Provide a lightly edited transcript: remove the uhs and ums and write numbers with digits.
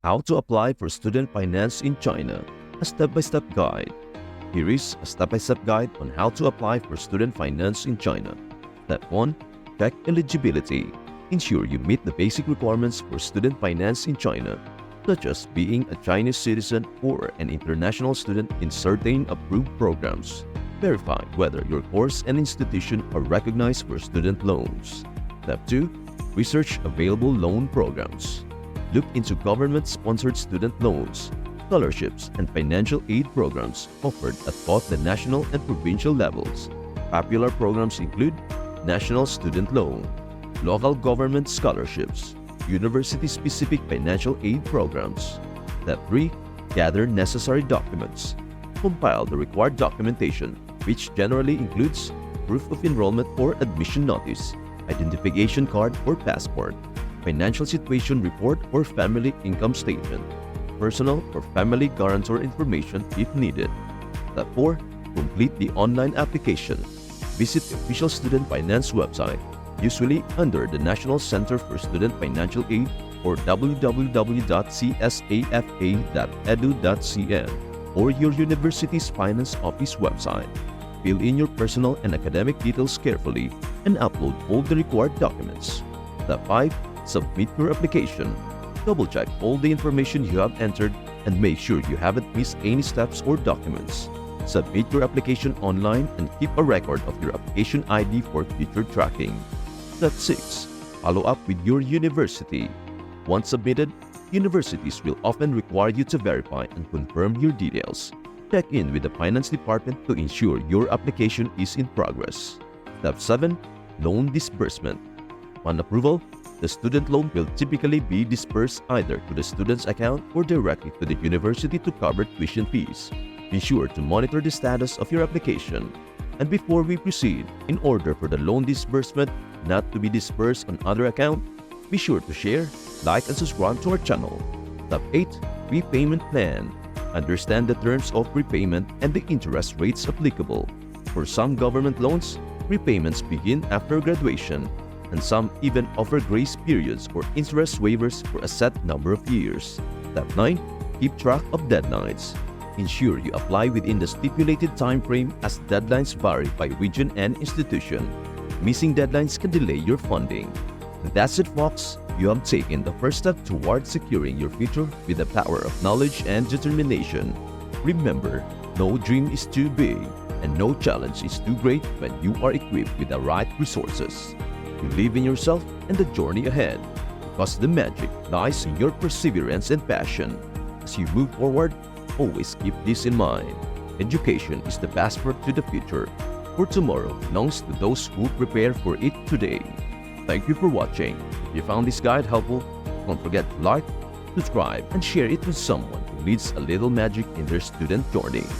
How to apply for student finance in China, a step-by-step guide. Here is a step-by-step guide on how to apply for student finance in China. Step 1. Check eligibility. Ensure you meet the basic requirements for student finance in China, such as being a Chinese citizen or an international student in certain approved programs. Verify whether your course and institution are recognized for student loans. Step 2. Research available loan programs. Look into government-sponsored student loans, scholarships, and financial aid programs offered at both the national and provincial levels. Popular programs include National Student Loan, local government scholarships, university-specific financial aid programs. Step 3. Gather necessary documents. Compile the required documentation, which generally includes proof of enrollment or admission notice, identification card or passport, financial situation report or family income statement, personal or family guarantor information if needed. Step 4. Complete the online application. Visit the official student finance website, usually under the National Center for Student Financial Aid or www.csafa.edu.cn or your university's finance office website. Fill in your personal and academic details carefully and upload all the required documents. Step 5. Submit your application. Double-check all the information you have entered and make sure you haven't missed any steps or documents. Submit your application online and keep a record of your application ID for future tracking. Step 6. Follow up with your university. Once submitted, universities will often require you to verify and confirm your details. Check in with the finance department to ensure your application is in progress. Step 7. Loan disbursement. On approval, the student loan will typically be disbursed either to the student's account or directly to the university to cover tuition fees. Be sure to monitor the status of your application. And before we proceed, in order for the loan disbursement not to be disbursed on other account, be sure to share, like, and subscribe to our channel. Step 8. Repayment plan. Understand the terms of repayment and the interest rates applicable. For some government loans, repayments begin after graduation, and some even offer grace periods or interest waivers for a set number of years. Step 9. Keep track of deadlines. Ensure you apply within the stipulated time frame as deadlines vary by region and institution. Missing deadlines can delay your funding. That's it, folks. You have taken the first step towards securing your future with the power of knowledge and determination. Remember, no dream is too big and no challenge is too great when you are equipped with the right resources. Believe in yourself and the journey ahead, because the magic lies in your perseverance and passion. As you move forward, always keep this in mind. Education is the passport to the future, for tomorrow belongs to those who prepare for it today. Thank you for watching. If you found this guide helpful, don't forget to like, subscribe, and share it with someone who needs a little magic in their student journey.